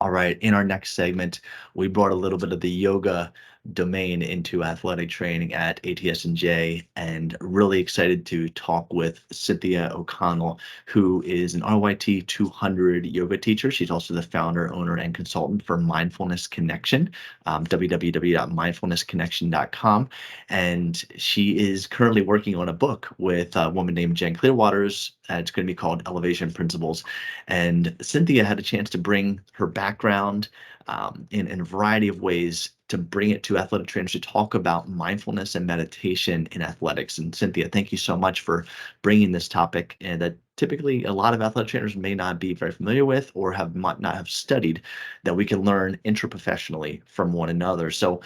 All right. In our next segment, we brought a little bit of the yoga domain into athletic training at ATS&J, and really excited to talk with Cynthia O'Connell, who is an RYT 200 yoga teacher. She's also the founder, owner, and consultant for Mindfulness Connection, www.mindfulnessconnection.com. And she is currently working on a book with a woman named Jen Clearwaters. It's going to be called Elevation Principles. And Cynthia had a chance to bring her background in a variety of ways to bring it to athletic trainers to talk about mindfulness and meditation in athletics. And Cynthia, thank you so much for bringing this topic, and that typically a lot of athletic trainers may not be very familiar with or might not have studied, that we can learn intraprofessionally from one another. So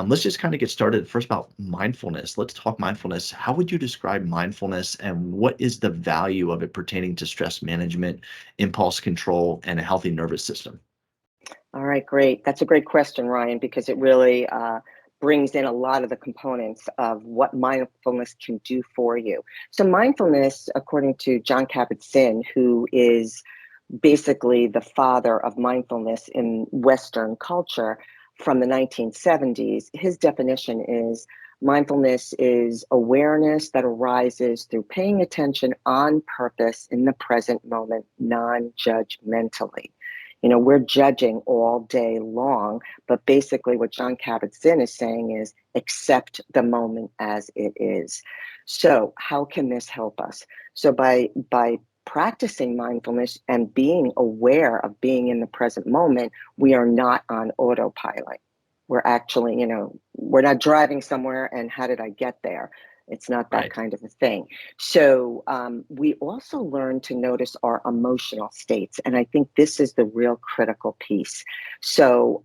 let's just kind of get started first about mindfulness. Let's talk mindfulness. How would you describe mindfulness, and what is the value of it pertaining to stress management, impulse control, and a healthy nervous system? All right, great. That's a great question, Ryan, because it really brings in a lot of the components of what mindfulness can do for you. So mindfulness, according to Jon Kabat-Zinn, who is basically the father of mindfulness in Western culture from the 1970s, his definition is mindfulness is awareness that arises through paying attention on purpose in the present moment, non-judgmentally. You know, we're judging all day long, but basically what Jon Kabat-Zinn is saying is accept the moment as it is. So how can this help us? So by practicing mindfulness and being aware of being in the present moment, we are not on autopilot. We're actually, we're not driving somewhere and how did I get there? It's not that Right. kind of a thing. So we also learn to notice our emotional states. And I think this is the real critical piece. So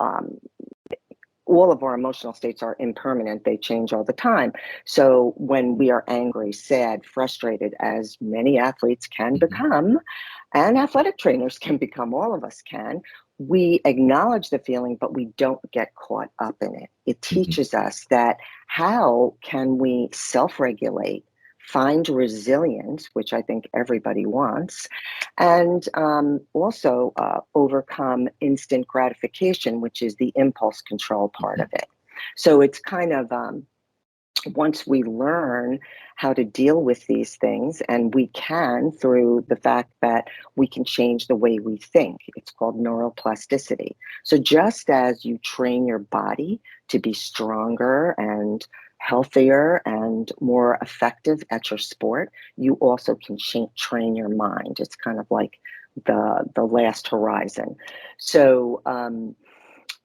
all of our emotional states are impermanent. They change all the time. So when we are angry, sad, frustrated, as many athletes can Mhm. become, and athletic trainers can become, all of us can, we acknowledge the feeling, but we don't get caught up in it. It Mhm. teaches us that how can we self-regulate, find resilience, which I think everybody wants, and also overcome instant gratification, which is the impulse control part Mhm. of it. So it's kind of once we learn how to deal with these things, and we can through the fact that we can change the way we think. It's called neuroplasticity. So just as you train your body to be stronger and healthier and more effective at your sport, you also can train your mind. It's kind of like the last horizon. So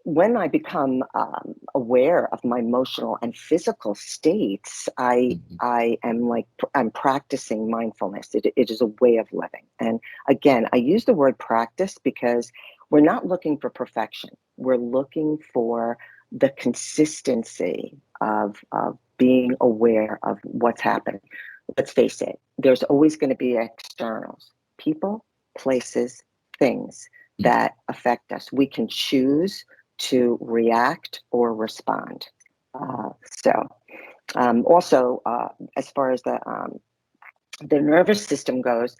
when I become aware of my emotional and physical states, Mhm. I am like I'm practicing mindfulness. It is a way of living. And again, I use the word practice because we're not looking for perfection. We're looking for the consistency of being aware of what's happening. Let's face it, there's always going to be externals, people, places, things Mhm. that affect us. We can choose to react or respond. Also, as far as the nervous system goes,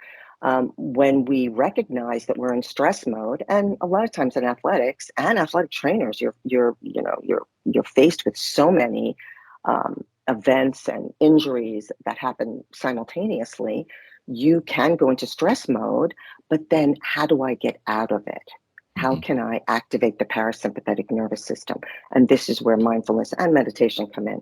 when we recognize that we're in stress mode, and a lot of times in athletics and athletic trainers, you're faced with so many events and injuries that happen simultaneously. You can go into stress mode, but then how do I get out of it? How Mhm. can I activate the parasympathetic nervous system? And this is where mindfulness and meditation come in.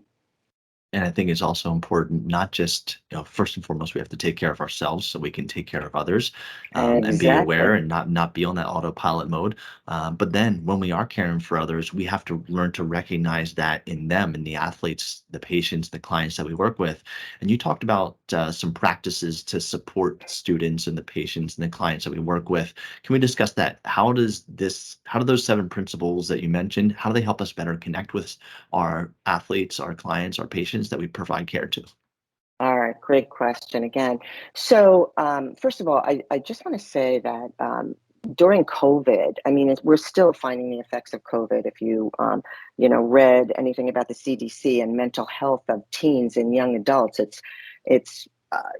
And I think it's also important, not just, first and foremost, we have to take care of ourselves so we can take care of others, and be aware Exactly. and not be on that autopilot mode. But then when we are caring for others, we have to learn to recognize that in them, in the athletes, the patients, the clients that we work with. And you talked about some practices to support students and the patients and the clients that we work with. Can we discuss that? How do those seven principles that you mentioned, how do they help us better connect with our athletes, our clients, our patients that we provide care to? All right, great question again. So, first of all, I just want to say that during COVID, I mean, we're still finding the effects of COVID. If you, read anything about the CDC and mental health of teens and young adults, it's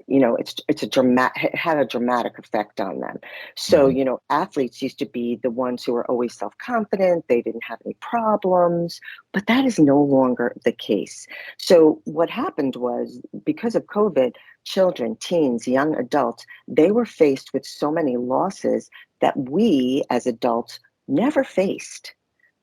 it had a dramatic effect on them. So, Mhm. athletes used to be the ones who were always self-confident, they didn't have any problems, but that is no longer the case. So what happened was, because of COVID, children, teens, young adults, they were faced with so many losses that we as adults never faced.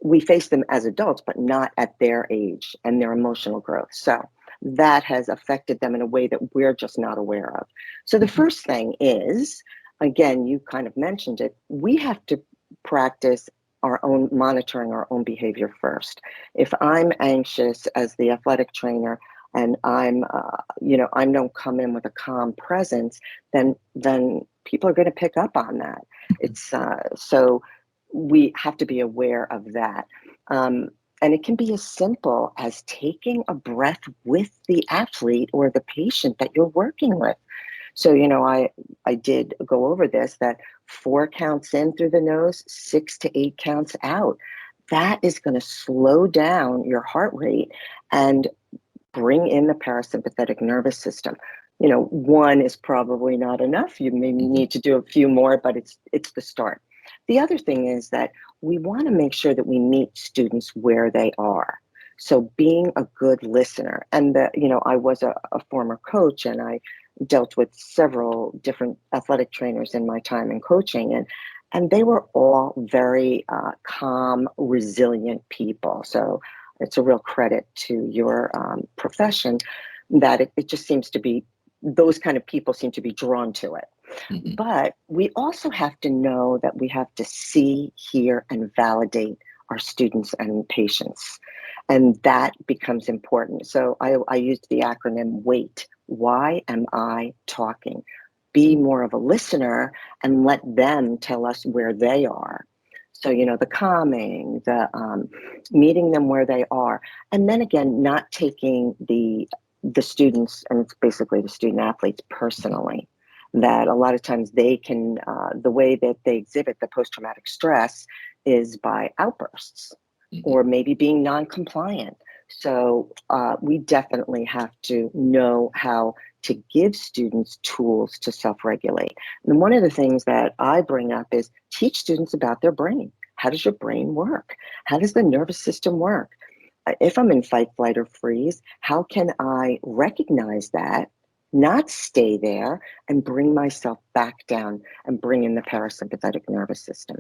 We faced them as adults, but not at their age and their emotional growth. So that has affected them in a way that we're just not aware of. So the Mhm. first thing is, again, you kind of mentioned it, we have to practice our own monitoring our own behavior first. If I'm anxious as the athletic trainer and I don't come in with a calm presence, then people are going to pick up on that. It's so we have to be aware of that. Um, and it can be as simple as taking a breath with the athlete or the patient that you're working with. So, I did go over this, that 4 counts in through the nose, 6 to 8 counts out. That is going to slow down your heart rate and bring in the parasympathetic nervous system. 1 is probably not enough. You may Mhm. need to do a few more, but it's the start. The other thing is that we want to make sure that we meet students where they are. So being a good listener, and I was a former coach, and I dealt with several different athletic trainers in my time in coaching, and they were all very calm, resilient people. So it's a real credit to your profession that it just seems to be, those kind of people seem to be drawn to it. Mhm. But we also have to know that we have to see, hear, and validate our students and patients. And that becomes important. So I used the acronym WAIT. Why am I talking? Be more of a listener and let them tell us where they are. So, the calming, the meeting them where they are. And then again, not taking the students, and it's basically the student athletes, Mhm. personally. That a lot of times they can, the way that they exhibit the post-traumatic stress is by outbursts Mhm. or maybe being non-compliant. So we definitely have to know how to give students tools to self-regulate. And one of the things that I bring up is teach students about their brain. How does your brain work? How does the nervous system work? If I'm in fight, flight, or freeze, how can I recognize that, not stay there, and bring myself back down and bring in the parasympathetic nervous system?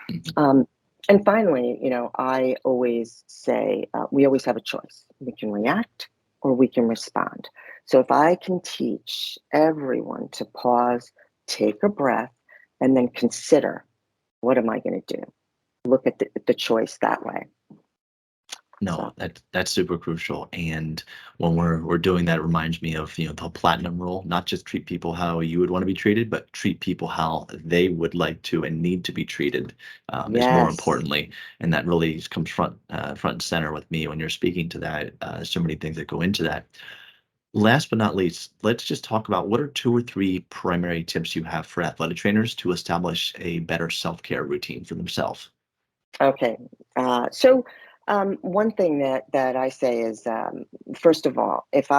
Mhm. Um, and finally, I always say we always have a choice. We can react or we can respond. So if I can teach everyone to pause, take a breath, and then consider, what am I going to do? Look at the choice that way. No, So, that's super crucial, and when we're doing that, it reminds me of, the platinum rule, not just treat people how you would wanna be treated, but treat people how they would like to and need to be treated, is more yes. importantly, and that really comes front and center with me when you're speaking to that, so many things that go into that. Last but not least, let's just talk about what are 2 or 3 primary tips you have for athletic trainers to establish a better self-care routine for themselves? Okay. So one thing that I say is, first of all, if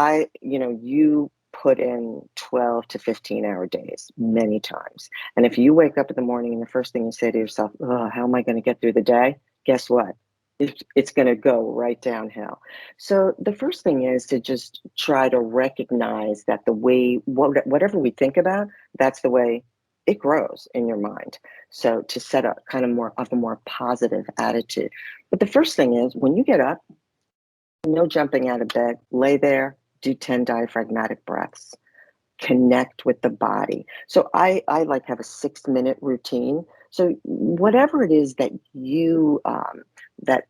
you put in 12 to 15-hour days many times, and if you wake up in the morning and the first thing you say to yourself, oh, how am I going to get through the day? Guess what? It's going to go right downhill. So the first thing is to just try to recognize that whatever we think about, that's the way it grows in your mind. So to set a kind of more positive attitude. But the first thing is, when you get up, no jumping out of bed, lay there, do 10 diaphragmatic breaths, connect with the body. So I like have a 6-minute routine. So whatever it is that that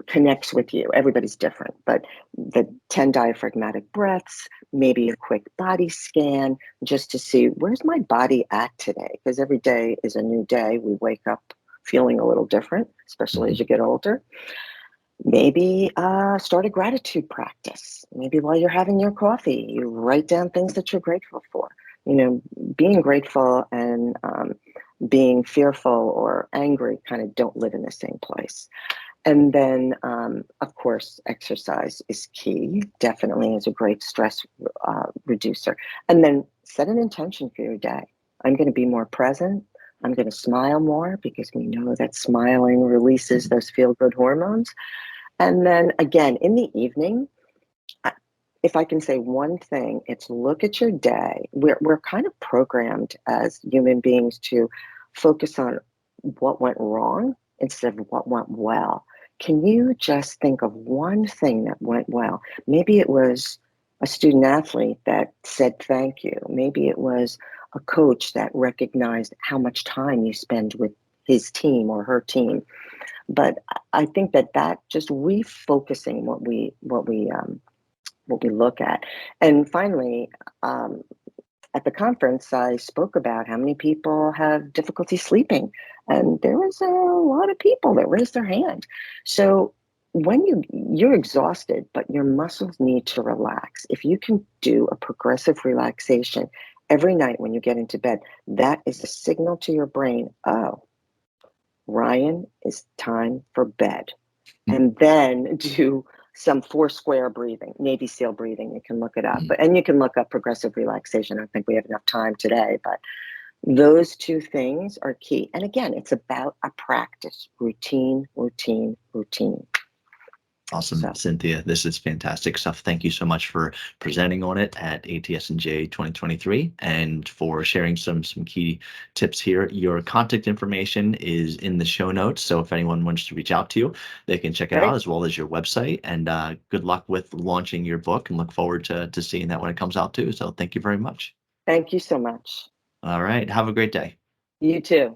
connects with you. Everybody's different, but the 10 diaphragmatic breaths, maybe a quick body scan just to see, where's my body at today? Because every day is a new day. We wake up feeling a little different, especially as Mhm. you get older. Maybe start a gratitude practice. Maybe while you're having your coffee, you write down things that you're grateful for. Being grateful and being fearful or angry kind of don't live in the same place. And then, of course, exercise is key. Definitely is a great stress reducer. And then set an intention for your day. I'm going to be more present. I'm going to smile more because we know that smiling releases those feel good hormones. And then again, in the evening, if I can say one thing, it's look at your day. We're kind of programmed as human beings to focus on what went wrong instead of what went well. Can you just think of one thing that went well? Maybe it was a student athlete that said thank you. Maybe it was a coach that recognized how much time you spend with his team or her team. But I think that just refocusing what we look at. And finally, um, at the conference, I spoke about how many people have difficulty sleeping, and there was a lot of people that raised their hand. So when you're exhausted, but your muscles need to relax, if you can do a progressive relaxation every night when you get into bed, that is a signal to your brain, oh, Ryan, it's time for bed. And then do some four square breathing, Navy SEAL breathing. You can look it up, and you can look up progressive relaxation. I don't think we have enough time today, but those two things are key. And again, it's about a practice, routine, routine, routine. Awesome, So Cynthia. This is fantastic stuff. Thank you so much for presenting on it at ATS&J 2023 and for sharing some key tips here. Your contact information is in the show notes, so if anyone wants to reach out to you, they can check it out great. as well as your website. And good luck with launching your book, and look forward to seeing that when it comes out too. So thank you very much. Thank you so much. All right. Have a great day. You too.